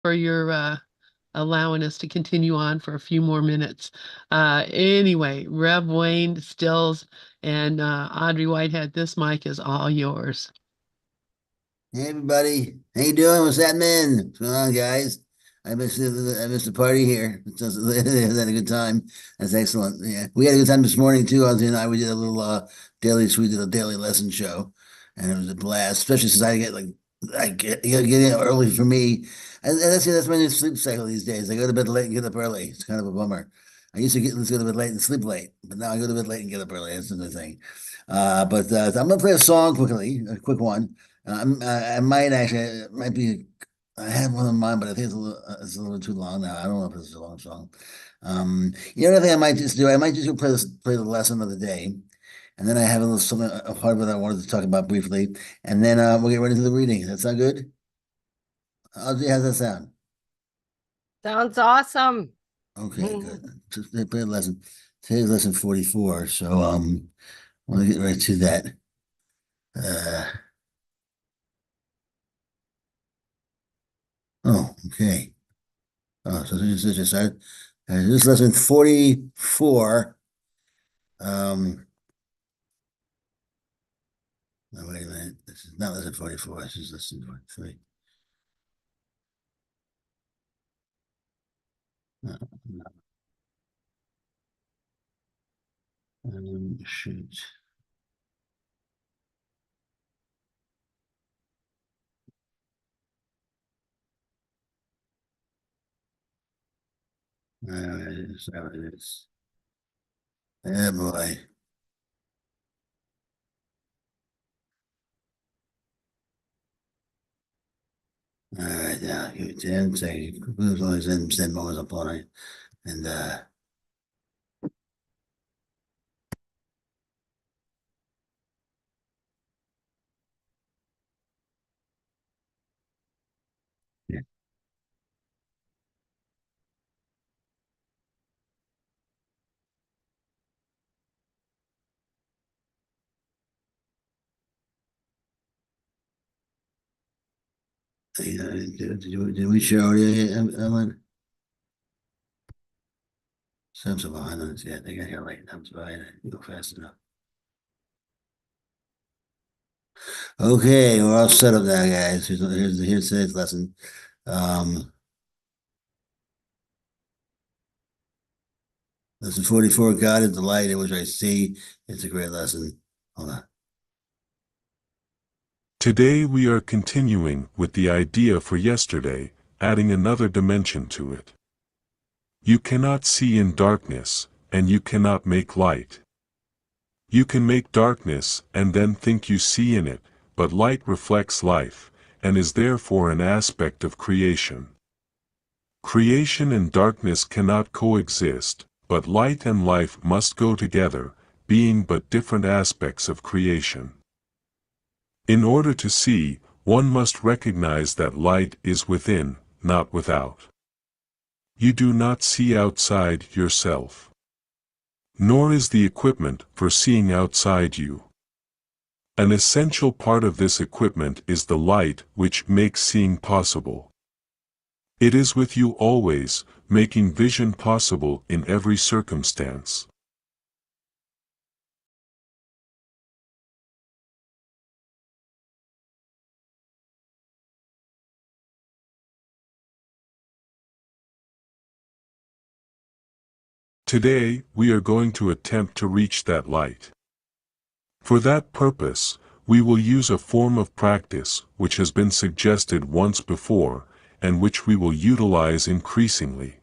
for your allowing us to continue on for a few more minutes. Anyway, Rev Wayne, Stills, and Audrey Whitehead, this mic is all yours. Hey everybody, how you doing? What's happening? What's going on, guys? I missed the party here. Had a good time. That's excellent. Yeah, we had a good time this morning too. Ozzy and I we did a little we did a daily lesson show, and it was a blast. Especially since I get in early for me, and that's my new sleep cycle these days. I go to bed late and get up early. It's kind of a bummer. I used to go to bed late and sleep late, but now I go to bed late and get up early. That's the new thing. But I'm gonna play a song quickly, a quick one. I might actually, it might be, I have one in mind, but I think it's a little too long now. I don't know if it's a long song. The other thing I might just do, I might just go play the lesson of the day. And then I have a little something, a part of it I wanted to talk about briefly. And then we'll get right into the reading. Does that sound good? Audrey, how's that sound? Sounds awesome. Okay, good. Just play a lesson. Today's lesson 44. So I want to get right to that. Uh, oh, okay. Oh, so this is just this is lesson 44. No, wait a minute. This is not lesson 44. This is lesson 43. No, no. Shoot. So it is. Yeah, boy. All right, now you can say who's always in send moments upon it. And yeah. Did we share audio, Ellen? Some behind on it. Yeah, they got here late. I'm sorry. You go fast enough. Okay, we're all set up now, guys. Here's today's lesson. Lesson 44, God is the light in which I see. It's a great lesson. Hold on. Today we are continuing with the idea for yesterday, adding another dimension to it. You cannot see in darkness, and you cannot make light. You can make darkness and then think you see in it, but light reflects life, and is therefore an aspect of creation. Creation and darkness cannot coexist, but light and life must go together, being but different aspects of creation. In order to see, one must recognize that light is within, not without. You do not see outside yourself. Nor is the equipment for seeing outside you. An essential part of this equipment is the light which makes seeing possible. It is with you always, making vision possible in every circumstance. Today, we are going to attempt to reach that light. For that purpose, we will use a form of practice which has been suggested once before, and which we will utilize increasingly.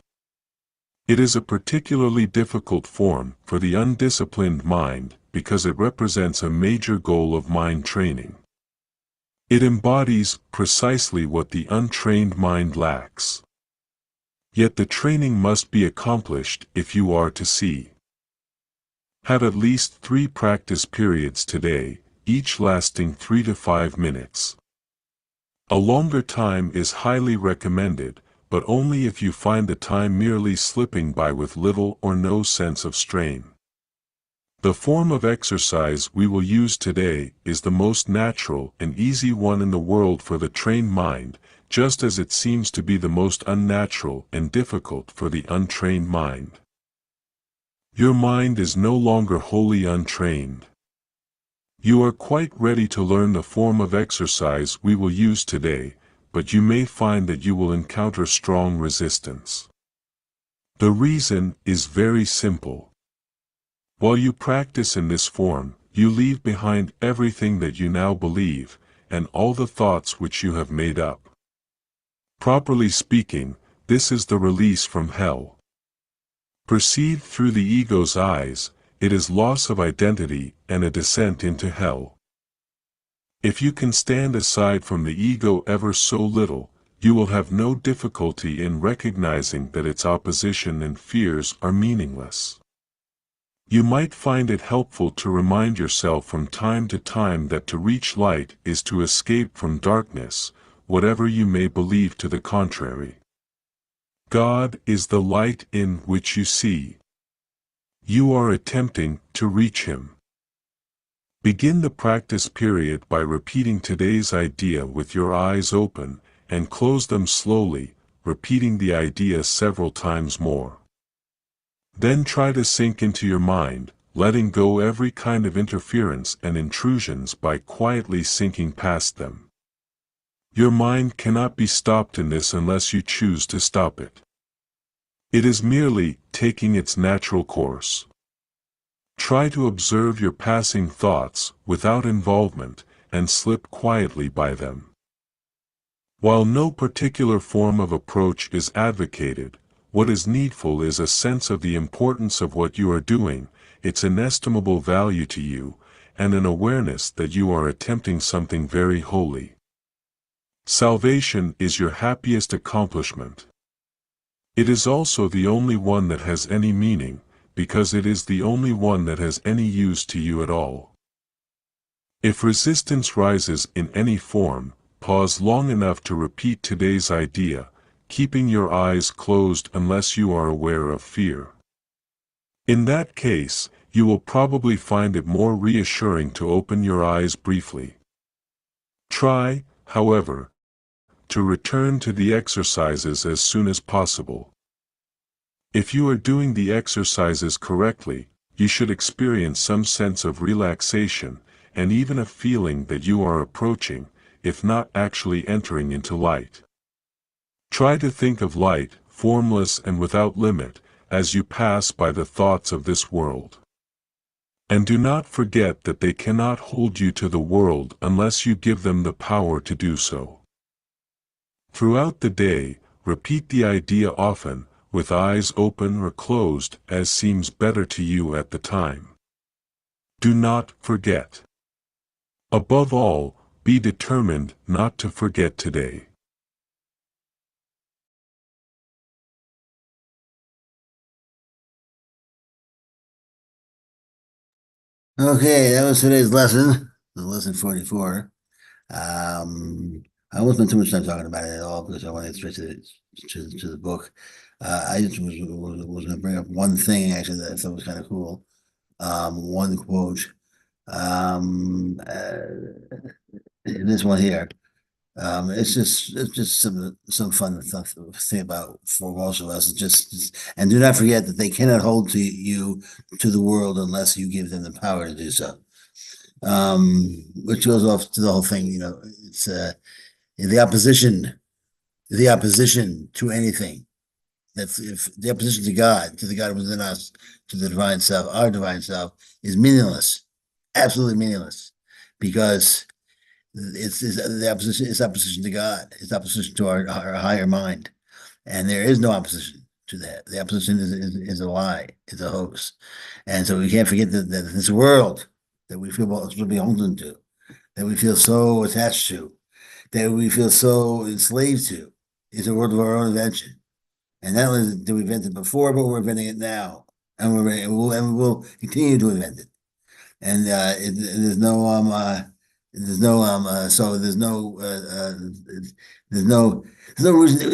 It is a particularly difficult form for the undisciplined mind because it represents a major goal of mind training. It embodies precisely what the untrained mind lacks. Yet the training must be accomplished if you are to see. Have at least 3 practice periods today, each lasting 3 to 5 minutes. A longer time is highly recommended, but only if you find the time merely slipping by with little or no sense of strain. The form of exercise we will use today is the most natural and easy one in the world for the trained mind, just as it seems to be the most unnatural and difficult for the untrained mind. Your mind is no longer wholly untrained. You are quite ready to learn the form of exercise we will use today, but you may find that you will encounter strong resistance. The reason is very simple. While you practice in this form, you leave behind everything that you now believe, and all the thoughts which you have made up. Properly speaking, this is the release from hell. Perceived through the ego's eyes, it is loss of identity and a descent into hell. If you can stand aside from the ego ever so little, you will have no difficulty in recognizing that its opposition and fears are meaningless. You might find it helpful to remind yourself from time to time that to reach light is to escape from darkness, whatever you may believe to the contrary. God is the light in which you see. You are attempting to reach Him. Begin the practice period by repeating today's idea with your eyes open, and close them slowly, repeating the idea several times more. Then try to sink into your mind, letting go every kind of interference and intrusions by quietly sinking past them. Your mind cannot be stopped in this unless you choose to stop it. It is merely taking its natural course. Try to observe your passing thoughts without involvement, and slip quietly by them. While no particular form of approach is advocated, what is needful is a sense of the importance of what you are doing, its inestimable value to you, and an awareness that you are attempting something very holy. Salvation is your happiest accomplishment. It is also the only one that has any meaning, because it is the only one that has any use to you at all. If resistance rises in any form, pause long enough to repeat today's idea, keeping your eyes closed unless you are aware of fear. In that case, you will probably find it more reassuring to open your eyes briefly. Try, however, to return to the exercises as soon as possible. If you are doing the exercises correctly, you should experience some sense of relaxation, and even a feeling that you are approaching, if not actually entering into light. Try to think of light, formless and without limit, as you pass by the thoughts of this world. And do not forget that they cannot hold you to the world unless you give them the power to do so. Throughout the day, repeat the idea often, with eyes open or closed as seems better to you at the time. Do not forget. Above all, be determined not to forget today. Okay, that was today's lesson, lesson 44. I won't spend too much time talking about it at all because I want to get straight to the book. I just was going to bring up one thing actually that I thought was kind of cool. One quote. This one here. It's just some fun stuff to think about for most of us. And do not forget that they cannot hold to you to the world unless you give them the power to do so. Which goes off to the whole thing. It's the opposition to anything. That's if the opposition to the God within us, to the divine self, our divine self, is meaningless, absolutely meaningless, because it's the opposition. It's opposition to God. It's opposition to our higher mind, and there is no opposition to that. The opposition is a lie. It's a hoax, and so we can't forget that this world that we feel so beholden to, that we feel so attached to, that we feel so enslaved to, is a world of our own invention. And not only did we invent it before, but we're inventing it now, and we will continue to invent it. And there's no so there's no reason.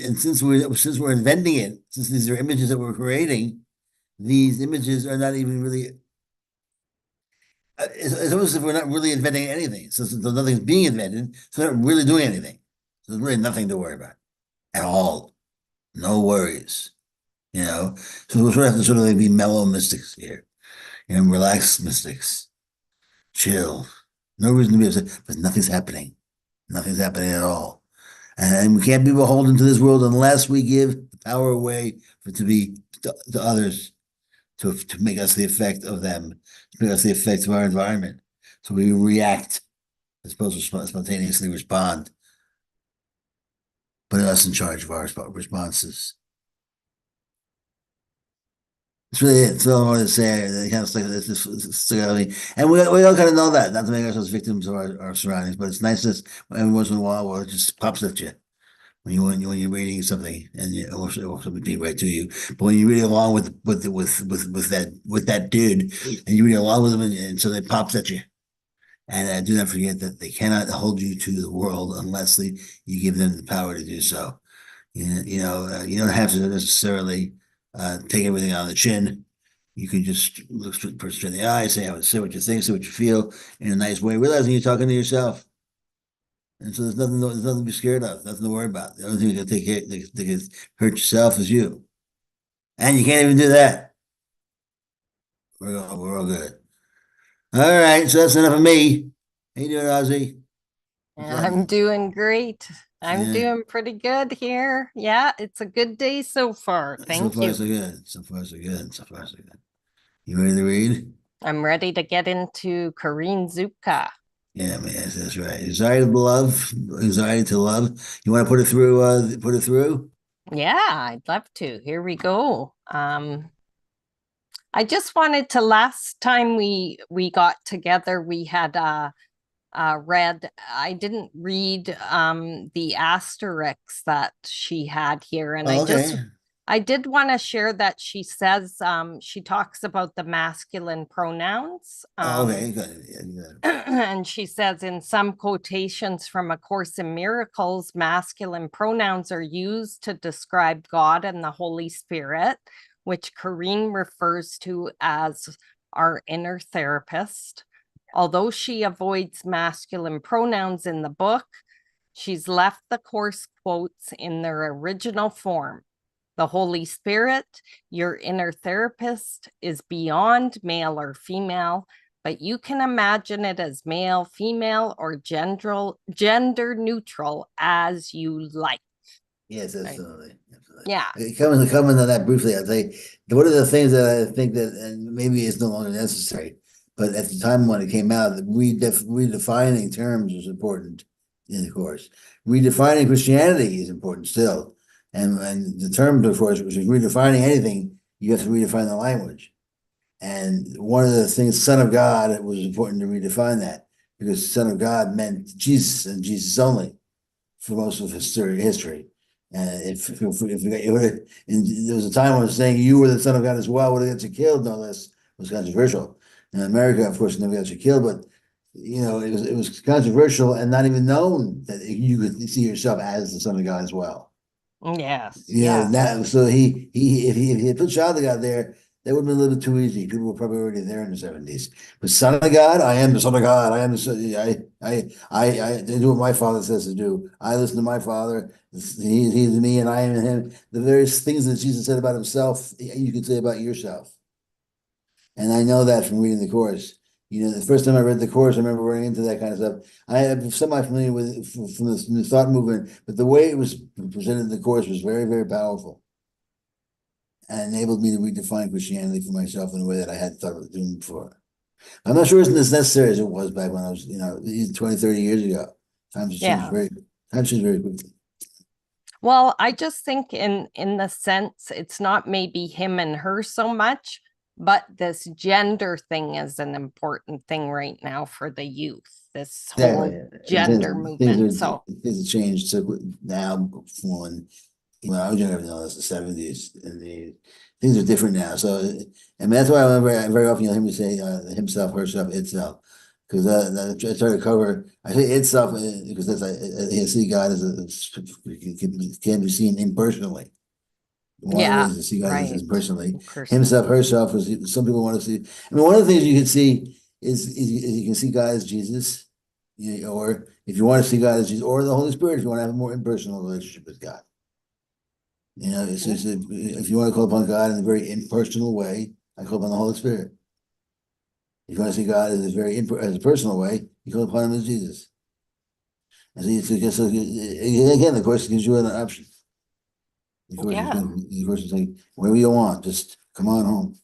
And since we're inventing it, since these are images that we're creating, these images are not even really It's almost as if we're not really inventing anything. So nothing's being invented, so we're not really doing anything. So there's really nothing to worry about at all. No worries, you know. So we sort of have to sort of like be mellow mystics here, relaxed mystics, chill. No reason to be upset, but nothing's happening. Nothing's happening at all. And we can't be beholden to this world unless we give the power away to others to make us the effect of them, to make us the effect of our environment. So we react as opposed to spontaneously respond, putting us in charge of our responses. It's really it. That's all I wanted to say. It kind of stuck out to me. And we all kind of know that, not to make ourselves victims of our surroundings, but it's nice that every once in a while where it just pops at you when you're reading something and or something being right to you. But when you read along with that dude and you read along with him and so it pops at you. And do not forget that they cannot hold you to the world unless you give them the power to do so. You don't have to necessarily take everything on the chin. You can just look the person in the eye, say what you think, say what you feel in a nice way, realizing you're talking to yourself. And so there's nothing to be scared of, nothing to worry about. The only thing that can hurt yourself is you. And you can't even do that. We're all good. All right, so that's enough of me. How you doing, Ozzy? I'm doing great. I'm Yeah. doing pretty good here. Yeah, it's a good day so far. So Thank far, you. so good. So far, so good. So far, so good. You ready to read? I'm ready to get into Corinne Zupko. Yeah, man, that's right. Anxiety to love, anxiety to love. You want to put it through? Put it through. Yeah, I'd love to. Here we go. I just wanted to last time we got together, we had read, I didn't read the asterisks that she had here, and Oh, okay. I did want to share that she says she talks about the masculine pronouns. Oh, okay, good. Yeah, good. And she says in some quotations from A Course in Miracles, masculine pronouns are used to describe God and the Holy Spirit, which Corinne refers to as our inner therapist. Although she avoids masculine pronouns in the book, she's left the Course quotes in their original form. The Holy Spirit, your inner therapist, is beyond male or female, but you can imagine it as male, female, or gender neutral as you like. Yes, absolutely. Yeah. Coming to that briefly, I'll say one of the things that I think that, and maybe it's no longer necessary, but at the time when it came out, redefining terms was important in the course. Redefining Christianity is important still. And the terms, of course, which is redefining anything, you have to redefine the language. And one of the things, Son of God, it was important to redefine that because Son of God meant Jesus and Jesus only for most of history. And there was a time when saying you were the Son of God as well, would have got you killed, no less, was controversial. In America, of course, never got you killed, but it was controversial and not even known that you could see yourself as the Son of God as well. Yes. So if he put child of God there, that would have been a little bit too easy. People were probably already there in the 70s. But Son of God, I am the Son of God. I am the Son. I do what my Father says to do. I listen to my Father. He's me, and I am him. The various things that Jesus said about himself, you could say about yourself. And I know that from reading the course. The first time I read the course, I remember running into that kind of stuff. I am semi-familiar with from the New Thought movement, but the way it was presented in the course was very, very powerful and enabled me to redefine Christianity for myself in a way that I hadn't thought of doing before. I'm not sure it's as necessary as it was back when I was, 20, 30 years ago. Times have changed very quickly. Well, I just think in the sense it's not maybe him and her so much, but this gender thing is an important thing right now for the youth. This whole gender movement. So things have changed so now from when I was younger, it's the 70s, and things are different now. So, and that's why I remember very often you'll hear me say himself, herself, itself, because I try to cover. I say itself because that's I see God as can be seen impersonally. One of the ways to see God is personally. Himself, herself, was some people want to see. I mean, one of the things you can see is you can see God as Jesus, or if you want to see God as Jesus, or the Holy Spirit, if you want to have a more impersonal relationship with God. It's just if you want to call upon God in a very impersonal way, I call upon the Holy Spirit. If you want to see God as as a personal way, you call upon him as Jesus. And so again, the course gives you an option. The course is like, whatever you want, just come on home.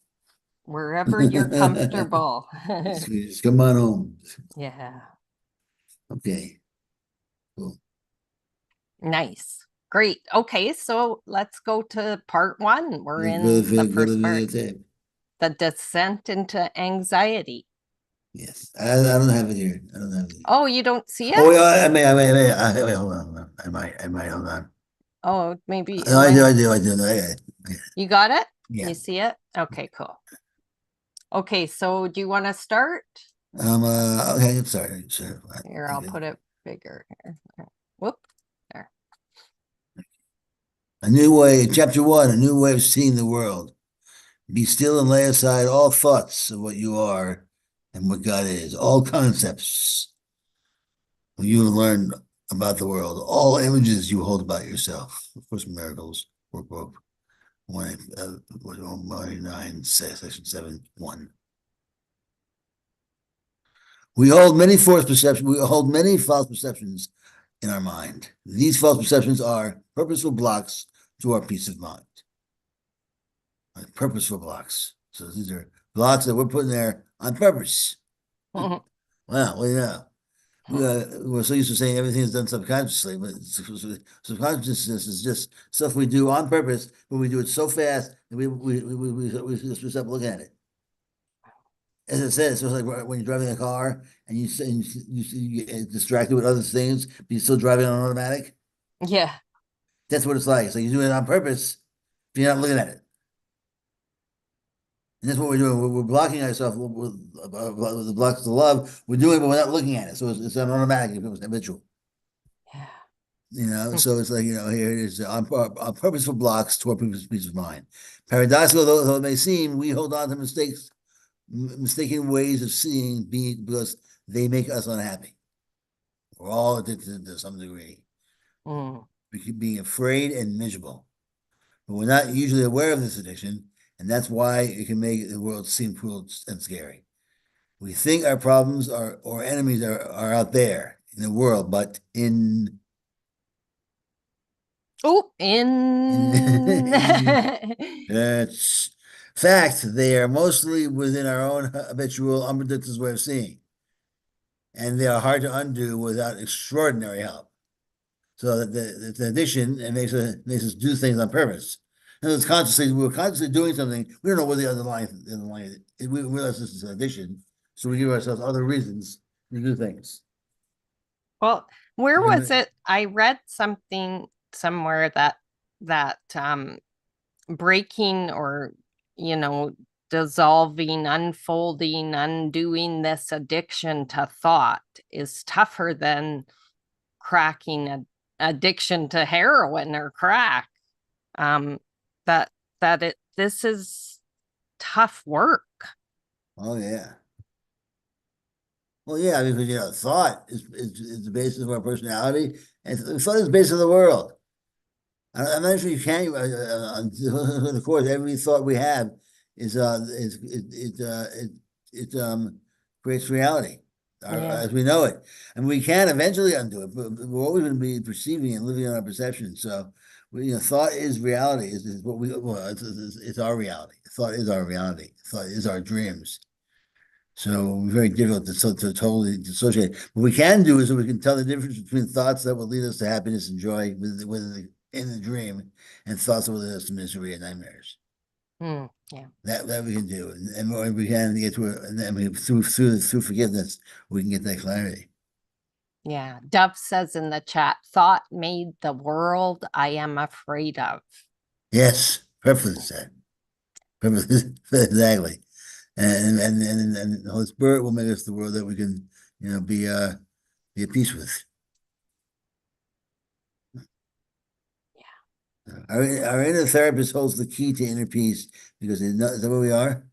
Wherever you're comfortable. Just come on home. Yeah. Okay. Cool. Nice. Great. Okay, so let's go to part 1. We're in Go the to first the part, videotape. the descent into anxiety. Yes. I don't have it here. I don't have it. Oh, you don't see Oh, it? yeah, wait, hold on. I might, hold on. Oh, maybe it No, I do. went. No, I got it. You got it? Yeah. You see it? Okay, cool. Okay, so do you want to start? Okay, sorry. Sure. Here, I'll put it bigger here. Whoop. There. A new way, chapter 1, a new way of seeing the world. Be still and lay aside all thoughts of what you are and what God is, all concepts you learn about the world, all images you hold about yourself. Of course, miracles, workbook 189, section 7, 1. We hold many false perceptions in our mind. These false perceptions are purposeful blocks to our peace of mind. Purposeful blocks. So these are blocks that we're putting there on purpose. Wow, well, yeah. We're so used to saying everything is done subconsciously, but subconsciousness is just stuff we do on purpose, but we do it so fast that we just stop looking at it. As it says, it's like when you're driving a car and you get distracted with other things, but you're still driving on automatic. Yeah. That's what it's like. So you do it on purpose, but you're not looking at it. And that's what we're doing. We're blocking ourselves with the blocks to love. We're doing it, but we're not looking at it. So it's an automatic. It becomes habitual. Yeah. So it's like, here it is on purposeful blocks to our peace of mind. Paradoxical though it may seem, we hold on to mistaken ways of seeing because they make us unhappy. We're all addicted to some degree. We keep being afraid and miserable. But we're not usually aware of this addiction, and that's why it can make the world seem cruel and scary. We think our problems or enemies are out there in the world, but in that's fact, they are mostly within our own habitual, unpredictable way of seeing. And they are hard to undo without extraordinary help. So that the addiction and makes us do things on purpose. And we're consciously doing something. We don't know what the underlying we realize this is an addiction. So we give ourselves other reasons to do things. Well, where was it? I read something somewhere that breaking or dissolving, unfolding, undoing this addiction to thought is tougher than cracking an addiction to heroin or crack. This is tough work. Oh yeah. Well, yeah, because thought is the basis of our personality, and thought is the basis of the world. I'm not sure you can. Of course, every thought we have creates reality as we know it, and we can eventually undo it. But we're always going to be perceiving and living on our perception. So, thought is reality. Is what it's our reality. Thought is our reality. Thought is our dreams. So very difficult to totally dissociate. What we can do is we can tell the difference between thoughts that will lead us to happiness and joy in the dream, and thoughts that will lead us to misery and nightmares. Yeah. That we can do, and we can get to it, and then through forgiveness, we can get that clarity. Yeah. Dove says in the chat, thought made the world I am afraid of. Yes, perfectly said. Exactly. And the Holy Spirit will make us the world that we can, be at peace with. Yeah. Our inner therapist holds the key to inner peace because is that where we are?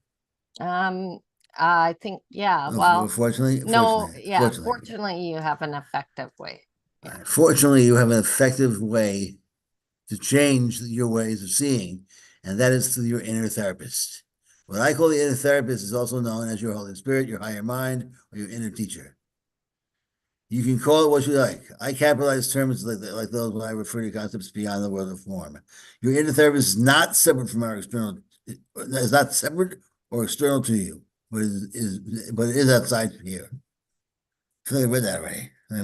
I think, yeah, well, Fortunately, no, fortunately, yeah, fortunately you have an effective way. Yeah. Fortunately, you have an effective way to change your ways of seeing, and that is through your inner therapist. What I call the inner therapist is also known as your Holy Spirit, your higher mind, or your inner teacher. You can call it what you like. I capitalize terms like those when I refer to concepts beyond the world of form. Your inner therapist is not separate from our external, is not separate or external to you, but but it is outside here. I feel like I read that right. I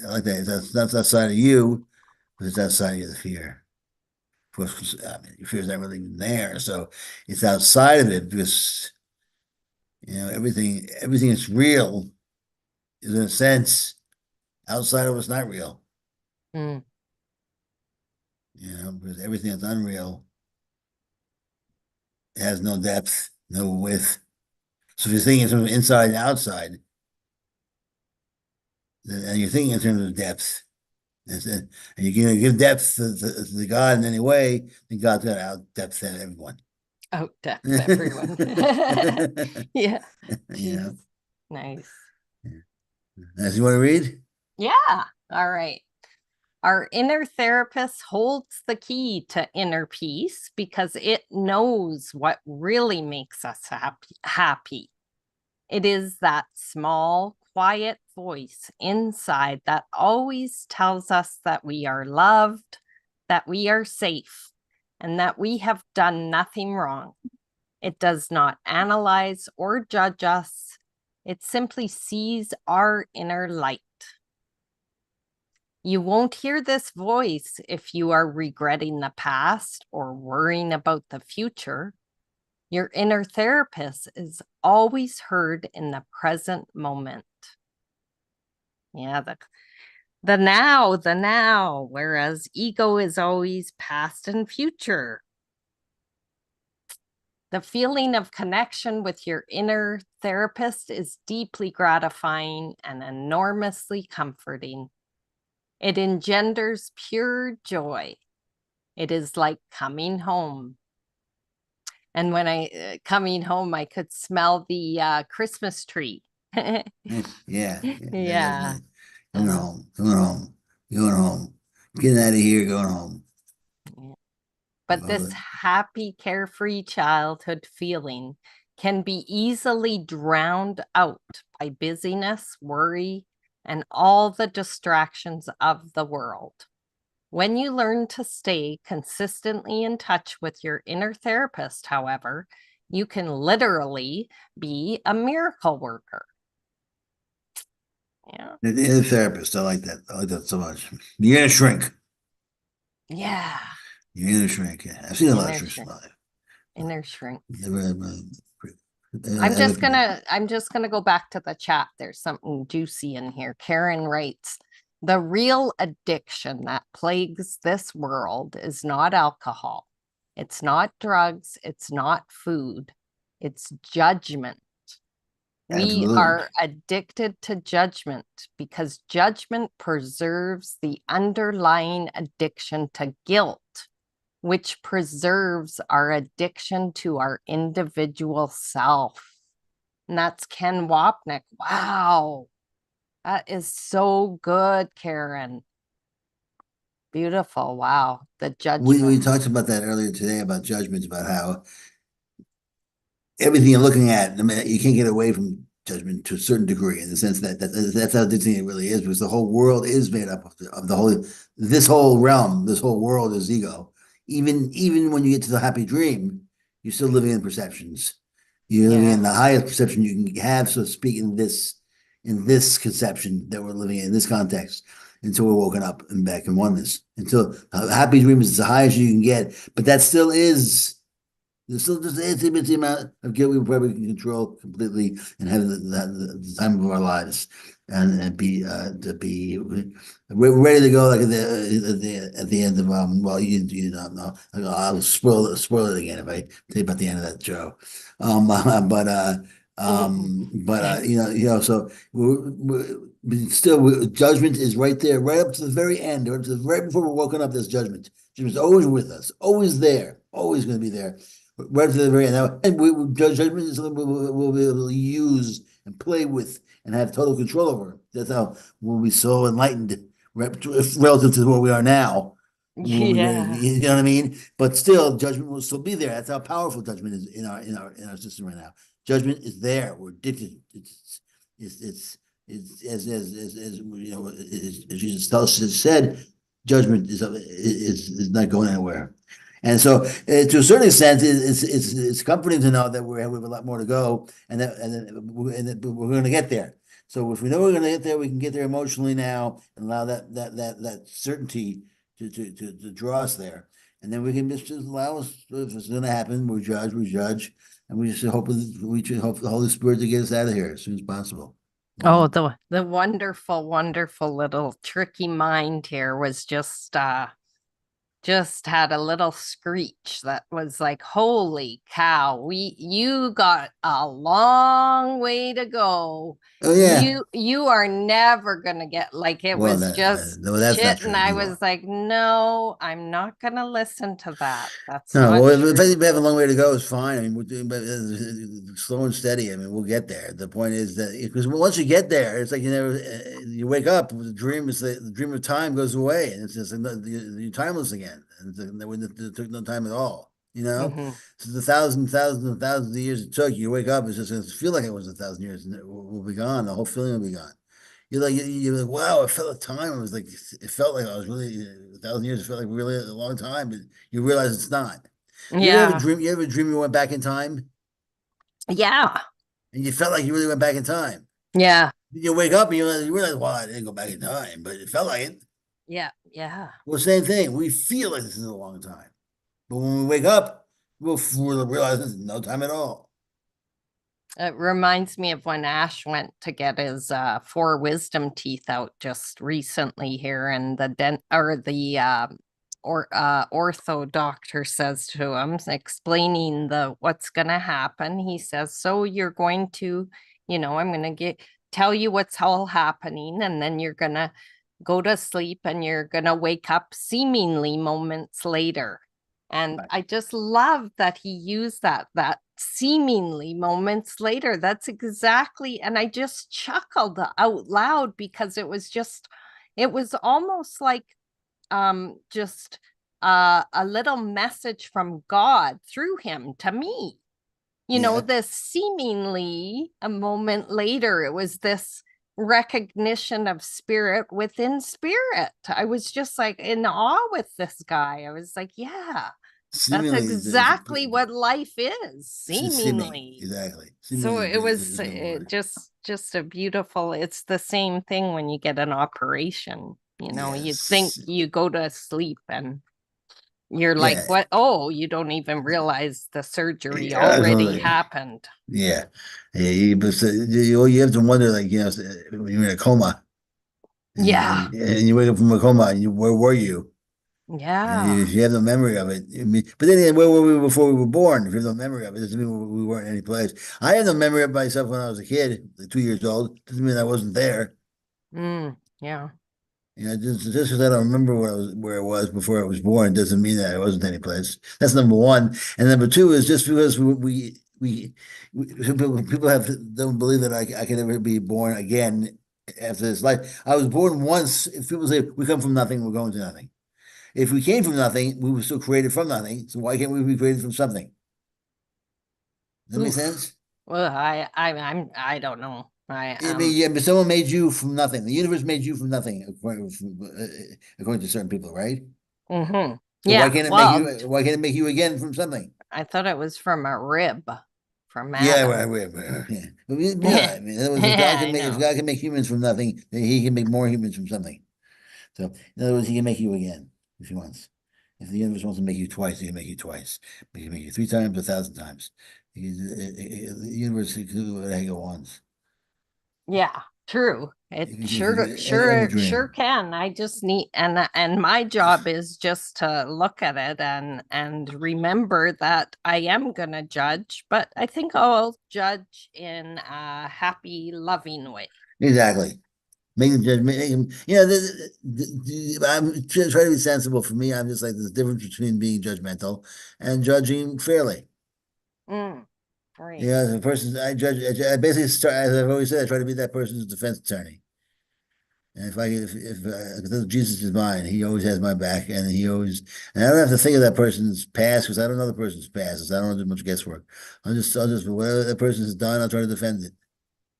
like that. That's outside of you, but it's outside of you, the fear. Of course, I mean, your fear is not really even there, so it's outside of it because everything that's real is in a sense outside of what's not real. Mm. Because everything that's unreal has no depth, no width. So if you're thinking in terms of inside and outside, and you're thinking in terms of depth, and you're going to give depth to God in any way, then God's going to out depth everyone. Out depth everyone. Yeah. Yeah. Nice. As you want to read? Yeah. All right. Our inner therapist holds the key to inner peace because it knows what really makes us happy. It is that small, quiet voice inside that always tells us that we are loved, that we are safe, and that we have done nothing wrong. It does not analyze or judge us. It simply sees our inner light. You won't hear this voice if you are regretting the past or worrying about the future. Your inner therapist is always heard in the present moment. Yeah, the now, whereas ego is always past and future. The feeling of connection with your inner therapist is deeply gratifying and enormously comforting. It engenders pure joy. It is like coming home. And when coming home, I could smell the Christmas tree. Yeah. Yeah. Going home, going home. Getting out of here, going home. But this happy, carefree childhood feeling can be easily drowned out by busyness, worry, and all the distractions of the world. When you learn to stay consistently in touch with your inner therapist, however, you can literally be a miracle worker. Yeah. The inner therapist, I like that. I like that so much. The inner shrink. Yeah. The inner shrink. Yeah. I've seen a lot of shrinks in my life. Inner shrink. I'm just gonna go back to the chat. There's something juicy in here. Karen writes, the real addiction that plagues this world is not alcohol. It's not drugs. It's not food. It's judgment. We are addicted to judgment because judgment preserves the underlying addiction to guilt, which preserves our addiction to our individual self. And that's Ken Wapnick. Wow. That is so good, Karen. Beautiful. Wow. The judgment. We talked about that earlier today about judgments, about how everything you're looking at, I mean, you can't get away from judgment to a certain degree in the sense that's how addicting it really is, because the whole world is made up of this whole realm, this whole world is ego. Even when you get to the happy dream, you're still living in perceptions. You're living in the highest perception you can have, so to speak, in this conception that we're living in this context, until we're woken up and back in oneness. Until a happy dream is the highest you can get, but that still is. There's still just an intimate amount of guilt we probably can control completely and have the time of our lives, and be ready to go like at the end of well, you don't know. I'll spoil it again if I tell you about the end of that show. So still judgment is right there, right up to the very end, right before we're woken up. There's judgment. Judgment's always with us, always there, always going to be there. right to the very end. Now, and judgment is something we'll be able to use and play with and have total control over. That's how we'll be so enlightened relative to where we are now. We'll be ready, Yeah. you know what I mean? But still, judgment will still be there. That's how powerful judgment is in our system right now. Judgment is there. We're addicted. It's as you know, as Jesus said, judgment is not going anywhere. And so, to a certain extent, it's comforting to know that we have a lot more to go, and that we're going to get there. So if we know we're going to get there, we can get there emotionally now, and allow that certainty to draw us there, and then we can just allow us. If it's going to happen, we judge, and we just hope the Holy Spirit to get us out of here as soon as possible. Oh, the wonderful, wonderful little tricky mind here was just had a little screech that was like, holy cow, you got a long way to go. Oh yeah. You are never gonna get, like, it Well, was just no, that's not shit. true And I either. was like, no, I'm not gonna listen to that. That's No, not well, if true. we have a long way to go, it's fine. I mean, we're doing, but slow and steady. I mean, we'll get there. The point is that because once you get there, it's like you wake up. The dream is the dream of time goes away, and it's just you're timeless again. And it took no time at all. You know, Mm-hmm. so the thousands and thousands of years it took, you wake up, it's just going to feel like it was 1,000 years, and it will be gone. The whole feeling will be gone. You're like, wow, it felt like time. It was like it felt like I was really 1,000 years. It felt like really a long time, but you realize it's not. You ever Yeah. dream? You ever dream you went back in time Yeah. and you felt like you really went back in time? Yeah. You wake up and you realize, well, I didn't go back in time, but it felt like it. Yeah. Yeah. Well, same thing. We feel like this is a long time, but when we wake up, we'll realize this is no time at all. It reminds me of when Ash went to get his 4 wisdom teeth out just recently here, and the ortho doctor says to him, explaining what's gonna happen. He says, so you're going to, I'm gonna tell you what's all happening, and then you're gonna go to sleep and you're gonna wake up seemingly moments later. And Right. I just love that he used that seemingly moments later. That's exactly, and I just chuckled out loud because it was almost like just a little message from God through him to me. Yeah. This seemingly a moment later, it was this recognition of spirit within spirit. I was just like in awe with this guy. I was like, yeah, that's Seemingly exactly what life is, seeming seemingly. exactly. So Seemingly it was is a good word. just a beautiful, it's the same thing when you get an operation. You think Yes. you go to sleep and you're like, Yeah. what? Oh, you don't even realize the surgery Yeah, already absolutely. happened. Yeah, yeah. You have to wonder, like, when you're in a coma, Yeah. and you wake up from a coma, and where were you? And Yeah. you have no memory of it. I mean, but then again, where were we before we were born? If you have no memory of it, doesn't mean we weren't in any place. I have no memory of myself when I was a kid, like 2 years old. Doesn't mean I wasn't there. Yeah. Just because I don't remember where I was before I was born doesn't mean that I wasn't any place. That's number one. And number two is just because people don't believe that I can ever be born again after this life. I was born once. If people say we come from nothing, we're going to nothing. If we came from nothing, we were still created from nothing. So why can't we be created from something? Does that make Oof. sense? Well, I don't know. I mean, yeah, but someone made you from nothing. The universe made you from nothing, according to certain people, right? Mm-hmm. So why Yeah. can't it make you? Well, Why can't it make you again from something? I thought it was from a rib from Yeah, Adam. yeah. Yeah, I mean, in other words, I if know. God can make humans from nothing, then He can make more humans from something. So, in other words, He can make you again if He wants. If the universe wants to make you twice, He can make you twice. He can make you 3 times, 1,000 times. The universe can do what the heck it wants. Yeah, true. It Any sure dream. can. I just need, and my job is just to look at it and remember that I am gonna judge, but I think I'll judge in a happy, loving way. Exactly. Make the judgment. I'm trying to be sensible. For me, I'm just like there's a difference between being judgmental and judging fairly. Right. Yeah, the person I judge, I basically start, as I've always said, I try to be that person's defense attorney. And if Jesus is mine, he always has my back, and and I don't have to think of that person's past because I don't know the person's past. So I don't do much guesswork. I'll just, whatever that person has done, I'll try to defend it.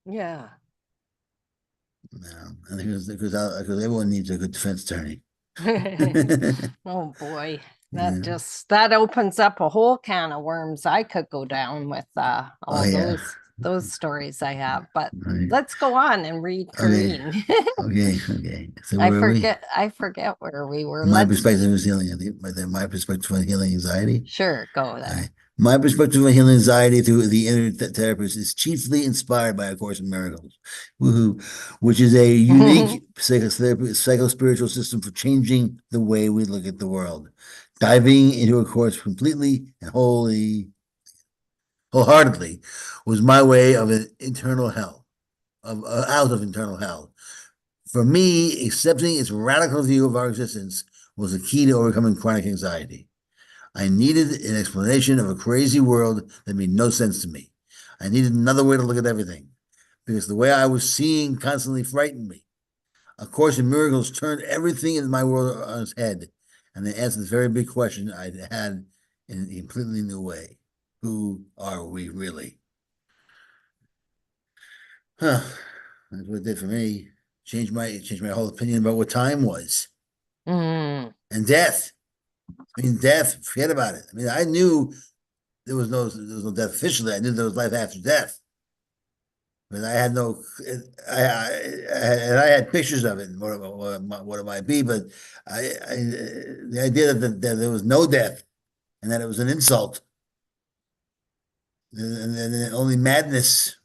Yeah. And because everyone needs a good defense attorney. Oh boy, Yeah. that opens up a whole can of worms. I could go down with Oh all yeah. those stories I have, but Right. let's go on and read Okay. Corinne. Okay. So where are we? I forget where we were. My Let's perspective is healing. My perspective on healing anxiety. sure go All there. right. My perspective on healing anxiety through the inner therapist is chiefly inspired by A Course in Miracles, woohoo, which is a unique psycho-spiritual system for changing the way we look at the world. Diving into A Course completely and wholeheartedly was my way of an internal hell, out of internal hell. For me, accepting its radical view of our existence was the key to overcoming chronic anxiety. I needed an explanation of a crazy world that made no sense to me. I needed another way to look at everything because the way I was seeing constantly frightened me. A Course in Miracles turned everything in my world on its head, and they answered the very big question I had in a completely new way. Who are we really? Huh. That's what it did for me. Changed my whole opinion about what time was Mm. and death. I mean, death, forget about it. I mean, I knew there was no death officially. I knew there was life after death, but I had no. I had pictures of it and what it might be, but the idea that there was no death and that it was an insult and only madness.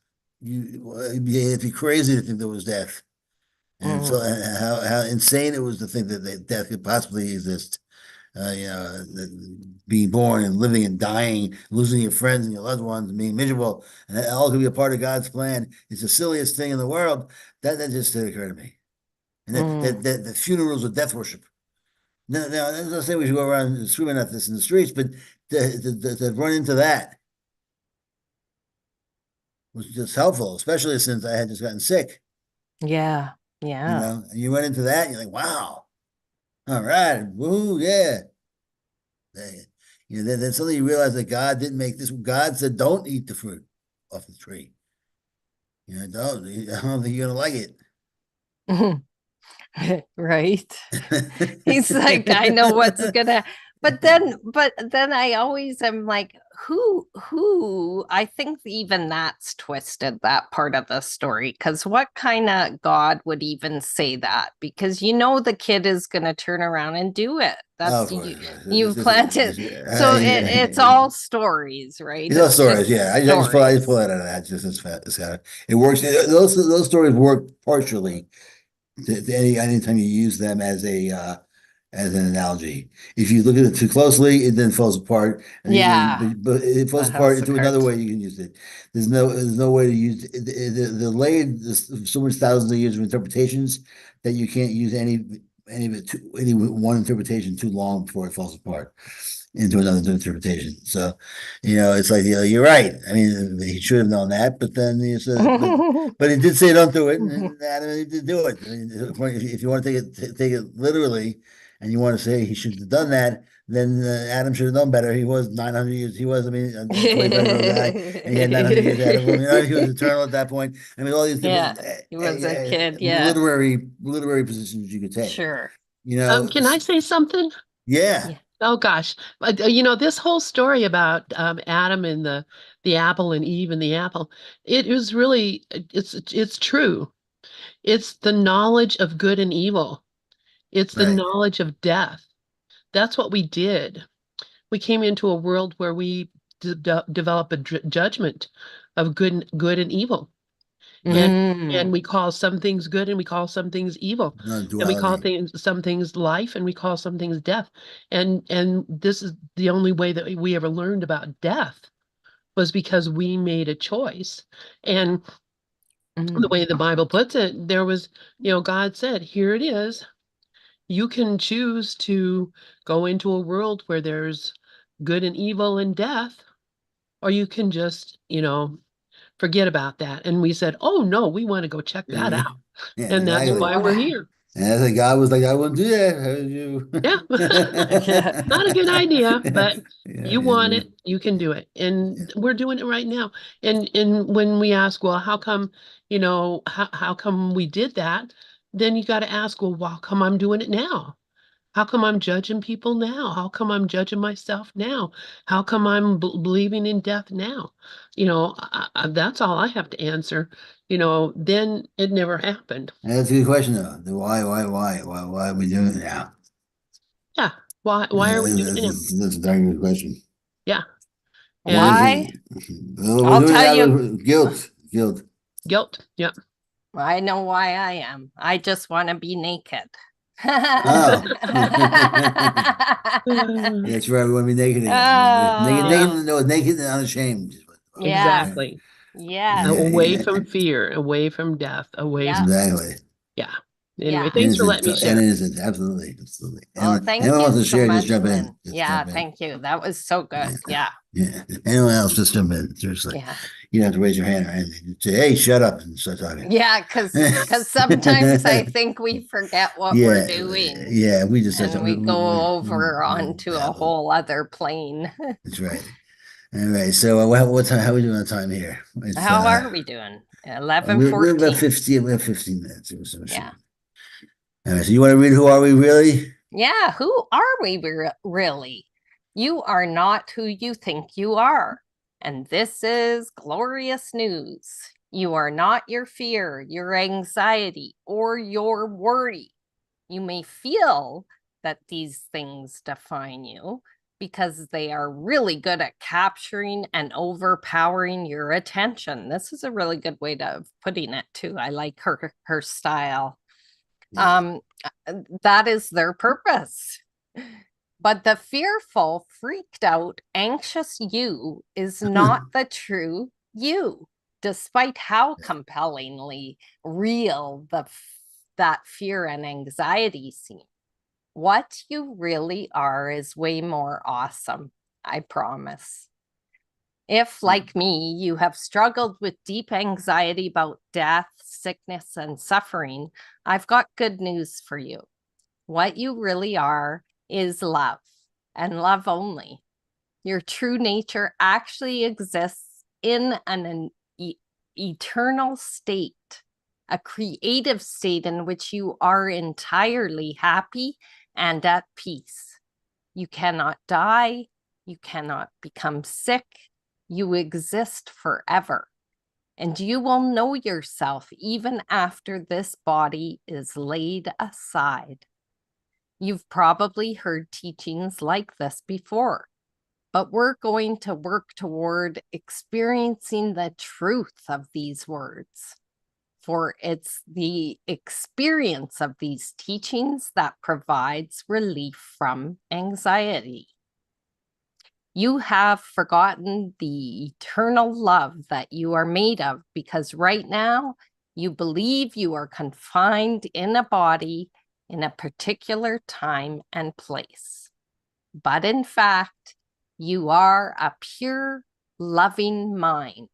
It'd be crazy to think there was death, and so how insane it was to think that death could possibly exist. Being born and living and dying, losing your friends and your loved ones, and being miserable, and that all could be a part of God's plan. It's the silliest thing in the world. That just didn't occur to me. And that the funerals of death worship. Now, I'm not saying we should go around screaming at this in the streets, but to run into that was just helpful, especially since I had just gotten sick. Yeah. And you run into that, and you're like, wow, all right, woo, yeah. Then suddenly you realize that God didn't make this. God said, "Don't eat the fruit off the tree." Don't. I don't think you're gonna like it. Right. He's like, I know what's gonna, but then I always am like, who, I think even that's twisted, that part of the story. Because what kind of God would even say that? Because the kid is gonna turn around and do it. That's you planted. So it's all stories, right? It's all It's stories, just yeah. I just pull that out of that. It works. Those stories work partially anytime you use them as an analogy. If you look at it too closely, it then falls apart. But it falls apart into another way you can use it. There's no way to use it. There's so much thousands of years of interpretations that you can't use any one interpretation too long before it falls apart into another interpretation. So, it's like, you're right. I mean, he should have known that, but then he says, but he did say don't do it, and Adam did do it. I mean, if you want to take it literally, and you want to say he should have done that, then Adam should have known better. He was 900 years. He was, I mean, a 25-year-old guy, and he had 900 years ahead of him. He was eternal at that point. I mean, all these different he was a kid. literary positions you could take. Sure. Can I say something? Yeah. Oh gosh, this whole story about Adam and the apple and Eve and the apple, it was really it's true. It's the knowledge of good and evil. It's the knowledge of death. That's what we did. We came into a world where we develop a judgment of good and evil. And we call some things good and we call some things evil. And we call some things life and we call some things death. And this is the only way that we ever learned about death was because we made a choice. And the way the Bible puts it, there was, God said, here it is. You can choose to go into a world where there's good and evil and death, or you can just, forget about that. And we said, oh no, we want to go check that Yeah, out. yeah, And that's exactly. why we're here. And I think God was like, I wouldn't do that. How did you? Yeah. Not a good idea, but Yeah, you want it, you can do it. And we're doing it right now. And when we ask, well, how come, how come we did that? Then you got to ask, well, how come I'm doing it now? How come I'm judging people now? How come I'm judging myself now? How come I'm believing in death now? That's all I have to answer. Then it never happened. that's a good question though. The why are we doing it now? Yeah. Why Yeah, are we doing it now? that's a darn good question. Yeah. And And Why? we're I'll doing it tell out you. of guilt. guilt. Yeah. I know why I am. I just want to be naked. Oh, that's right. We want to be naked again. Naked, Yeah. naked, no, naked and unashamed. Yes. Exactly. Yes. Away Yeah, from fear, away from death, away Yeah. from, exactly. yeah. Anyway, Yeah. thanks for Innocent, letting me and share. innocent. Absolutely, absolutely. Oh, thank Anyone you wants to so share, just much, jump in. Lynn. Just Yeah, jump in. thank you. That was so good. Yeah. Yeah. Anyone else, just jump in. Seriously. Yeah. You don't have to raise your hand or anything. Say, hey, shut up and start talking. Yeah, because sometimes I think we forget what we're Yeah, doing yeah. We just and we go over onto a babble. whole other plane. That's right. All right. So what time? How are we doing on time here? It's How are we doing? we're about 11:14. 15. We have 15 minutes or so. Yeah. All right. So you want to read Who Are We Really? Yeah, who are we really? You are not who you think you are. And this is glorious news. You are not your fear, your anxiety, or your worry. You may feel that these things define you because they are really good at capturing and overpowering your attention. This is a really good way of putting it too. I like her style. Yeah. That is their purpose. But the fearful, freaked out, anxious you is not the true you, despite how compellingly real that fear and anxiety seem. What you really are is way more awesome, I promise. If, like me, you have struggled with deep anxiety about death, sickness, and suffering, I've got good news for you. What you really are is love, and love only. Your true nature actually exists in an eternal state, a creative state in which you are entirely happy and at peace. You cannot die. You cannot become sick. You exist forever. And you will know yourself even after this body is laid aside. You've probably heard teachings like this before, but we're going to work toward experiencing the truth of these words. For it's the experience of these teachings that provides relief from anxiety. You have forgotten the eternal love that you are made of because right now you believe you are confined in a body in a particular time and place. But in fact, you are a pure, loving mind.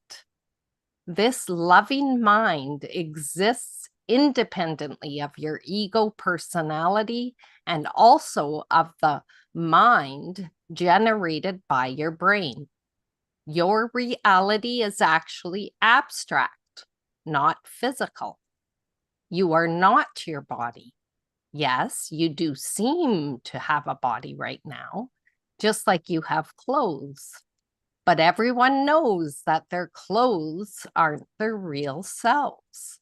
This loving mind exists independently of your ego personality and also of the mind generated by your brain. Your reality is actually abstract, not physical. You are not your body. Yes, you do seem to have a body right now, just like you have clothes. But everyone knows that their clothes aren't their real selves.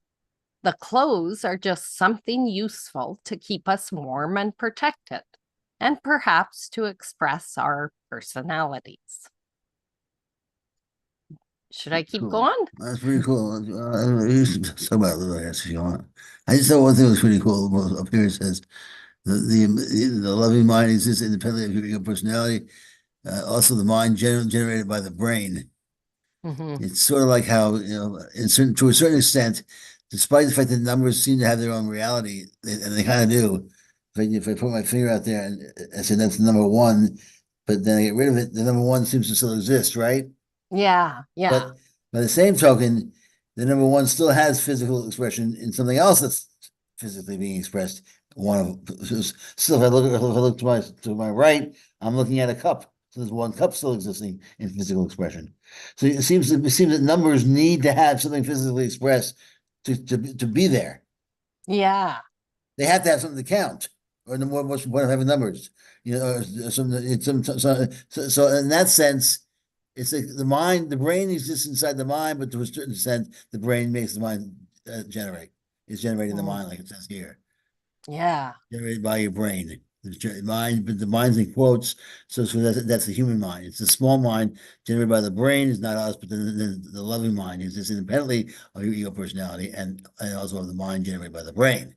The clothes are just something useful to keep us warm and protected, and perhaps to express our personalities. Should I keep Cool. going? That's pretty cool. You should talk about it a little, I guess, if you want. I just thought one thing was pretty cool. Up here it says the loving mind exists independently of your personality. Also, the mind generated by the brain. Mm-hmm. It's sort of like how, to a certain extent, despite the fact that numbers seem to have their own reality, and they kind of do. If I put my finger out there and I say that's the number one, but then I get rid of it, the number one seems to still exist, right? Yeah. Yeah. But by the same token, the number one still has physical expression in something else that's physically being expressed. Still, if I look to my right, I'm looking at a cup. So there's one cup still existing in physical expression. So it seems that numbers need to have something physically expressed to be there. Yeah. They have to have something to count, or what's the point of having numbers? Or so in that sense, it's like the brain exists inside the mind, but to a certain extent, the brain makes the mind generate. It's generating the mind, like it says here, Yeah. generated by your brain. The mind, but the mind's in quotes. So that's the human mind. It's a small mind generated by the brain. It's not us, but the loving mind exists independently of your ego personality, and also of the mind generated by the brain.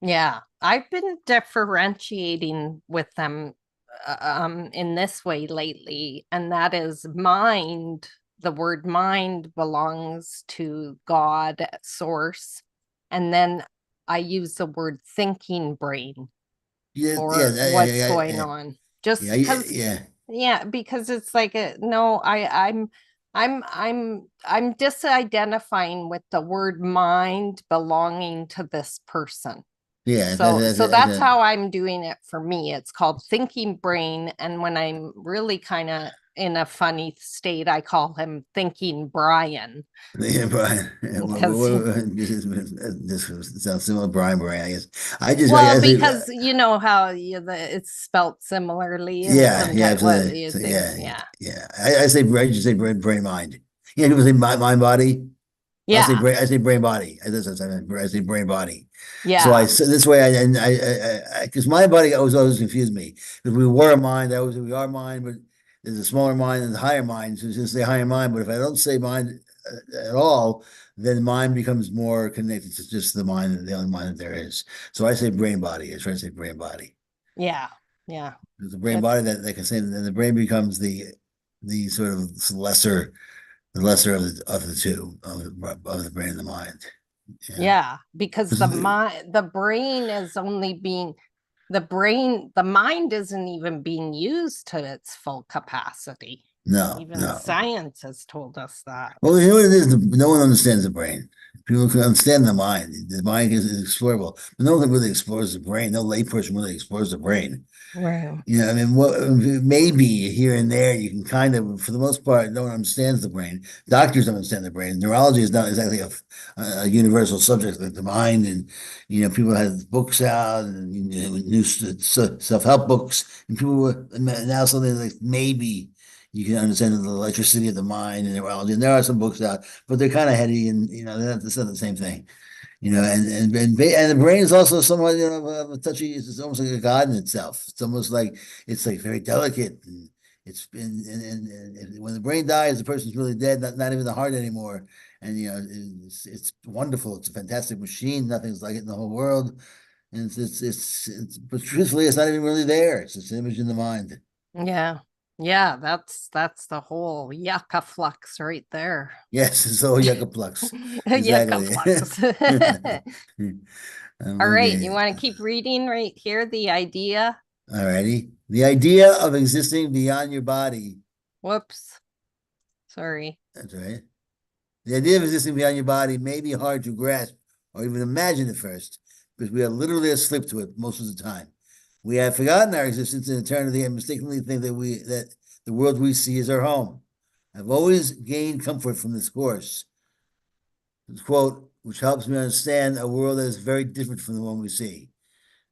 Yeah. I've been differentiating with them in this way lately, and that is mind. The word mind belongs to God, source, and then I use the word thinking brain for what's going on. Just because, yeah, because it's like no, I'm disidentifying with the word mind belonging to this person. Yeah. So that's how I'm doing it for me. It's called thinking brain. And when I'm really kind of in a funny state, I call him thinking Brian. Yeah, Brian. This sounds similar to Brian, I guess. Because you know how it's spelt similarly. And absolutely. I just say brain mind. Yeah, people say mind body. Yeah. I say brain body. I say brain body. Yeah. So I said this way, because my body always confused me. If we were a mind, we are mind, but there's a smaller mind and the higher mind. So it's just say higher mind. But if I don't say mind at all, then mind becomes more connected to just the mind, the only mind that there is. So I say brain body. I try to say brain body. Yeah. Yeah. There's a brain body that they can say, and then the brain becomes the sort of lesser of the two of the brain and the mind. Yeah, because the brain is only being the mind isn't even being used to its full capacity. Even science has told us that. Well, you know what it is? No one understands the brain. People can understand the mind. The mind is explorable, but no one really explores the brain. No layperson really explores the brain. Right. I mean, maybe here and there you can kind of, for the most part, no one understands the brain. Doctors don't understand the brain. Neurology is not exactly a universal subject like the mind. And, people have books out and new self-help books. And people now something like maybe you can understand the electricity of the mind and neurology. And there are some books out, but they're kind of heady and, it's not the same thing. And the brain is also somewhat, a touchy. It's almost like a god in itself. It's like very delicate. And it's been, and when the brain dies, the person's really dead. Not even the heart anymore. And it's wonderful. It's a fantastic machine. Nothing's like it in the whole world. And but truthfully, it's not even really there. It's just an image in the mind. Yeah. Yeah, that's the whole yucca flux right there. Yes, it's all yucca flux. Exactly. Yucca flux. All right, you want to keep reading right here, the idea? All righty. The idea of existing beyond your body. Whoops. Sorry. That's right. The idea of existing beyond your body may be hard to grasp or even imagine at first, because we are literally asleep to it most of the time. We have forgotten our existence in eternity and mistakenly think that the world we see is our home. I've always gained comfort from this course. This quote, which helps me understand a world that is very different from the one we see.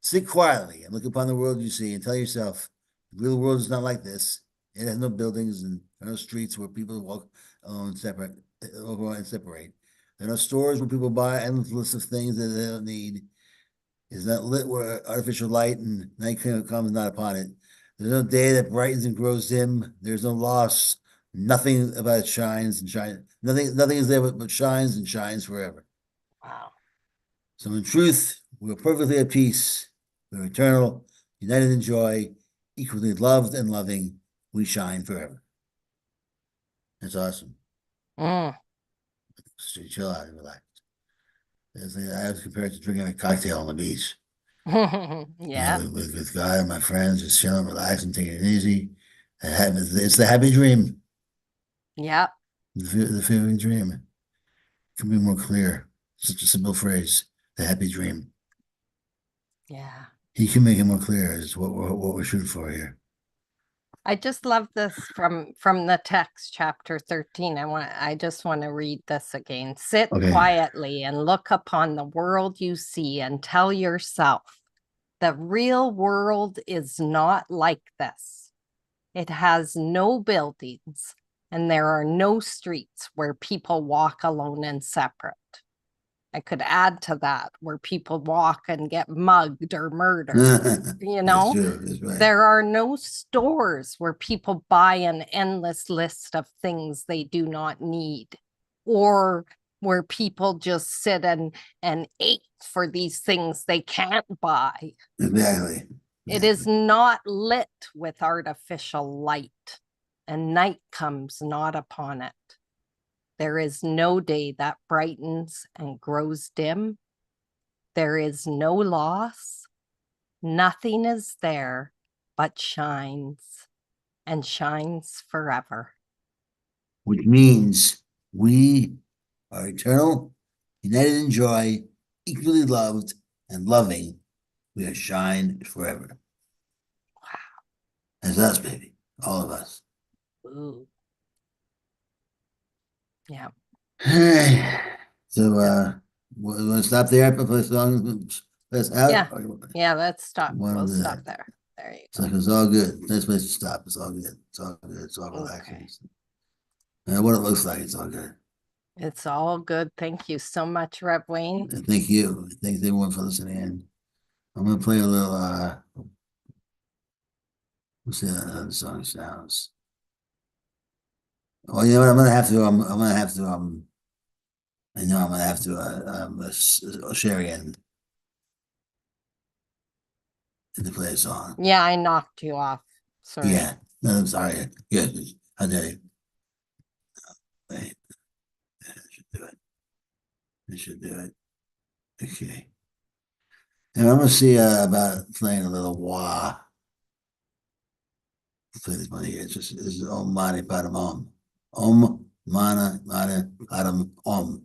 Sit quietly and look upon the world you see and tell yourself, the real world is not like this. It has no buildings and no streets where people walk alone and separate. There are no stores where people buy endless lists of things that they don't need. Is not lit where artificial light and night comes not upon it. There's no day that brightens and grows dim. There's no loss. Nothing about it shines and shines. Nothing is there but shines and shines forever. Wow. So in truth, we're perfectly at peace. We're eternal, united in joy, equally loved and loving. We shine forever. That's awesome. Just chill out and relax. I was compared to drinking a cocktail on the beach. Yeah. With God and my friends, just chilling, relaxing, taking it easy. It's the happy dream. Yep. The feeling dream can be more clear. Such a simple phrase, the happy dream. Yeah. He can make it more clear as what we're shooting for here. I just love this from the text, chapter 13. I just want to read this again. Sit Okay. quietly and look upon the world you see and tell yourself, the real world is not like this. It has no buildings and there are no streets where people walk alone and separate. I could add to that where people walk and get mugged or murdered. You That's know, true. That's right. there are no stores where people buy an endless list of things they do not need, or where people just sit and ache for these things they can't buy. Exactly. It is not lit with artificial light, and night comes not upon it. There is no day that brightens and grows dim. There is no loss. Nothing is there but shines and shines forever. Which means we are eternal, united in joy, equally loved and loving. We are shine forever. Wow. That's us, baby. All of us. Ooh. Yeah. So we want to stop there, play a song, let's out. Yeah. Yeah, let's stop. We'll stop That. there. There you So go. it's all good. Nice place to stop. It's all good. It's all good. It's all relaxing. And what it looks like, it's all good. It's all good. Thank you so much, Rev Wayne. And thank you. Thanks everyone for listening in. I'm gonna play a little let's see how the song sounds. Well, you know what? I'm gonna have to I know I'm gonna have to share again to play a song. Yeah, I knocked you off. Sorry. Yeah. No, I'm sorry. Yeah, how dare you? Wait. I should do it. I should do it. Okay. And I'm gonna see about playing a little wah. Play this one here. This is Om Mani Padam Om. Om Mana Mani Padam Om.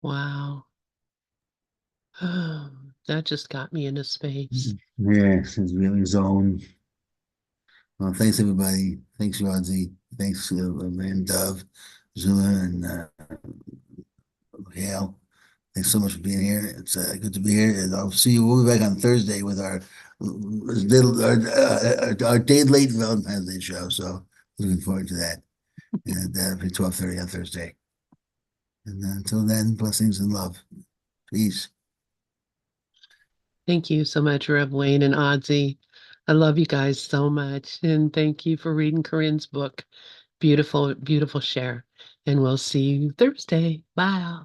Wow. That just got me into space. Yeah, it's really zone. Well, thanks everybody. Thanks, Rodzi. Thanks, and Dove, Zula, and Hale. Thanks so much for being here. It's good to be here, and I'll see you. We'll be back on Thursday with our our day late Valentine's Day show. So looking forward to that. And for 12:30 on Thursday. And until then, blessings and love. Peace. Thank you so much, Rev Wayne and Oddsy. I love you guys so much. And thank you for reading Corinne's book. Beautiful, beautiful share. And we'll see you Thursday. Bye.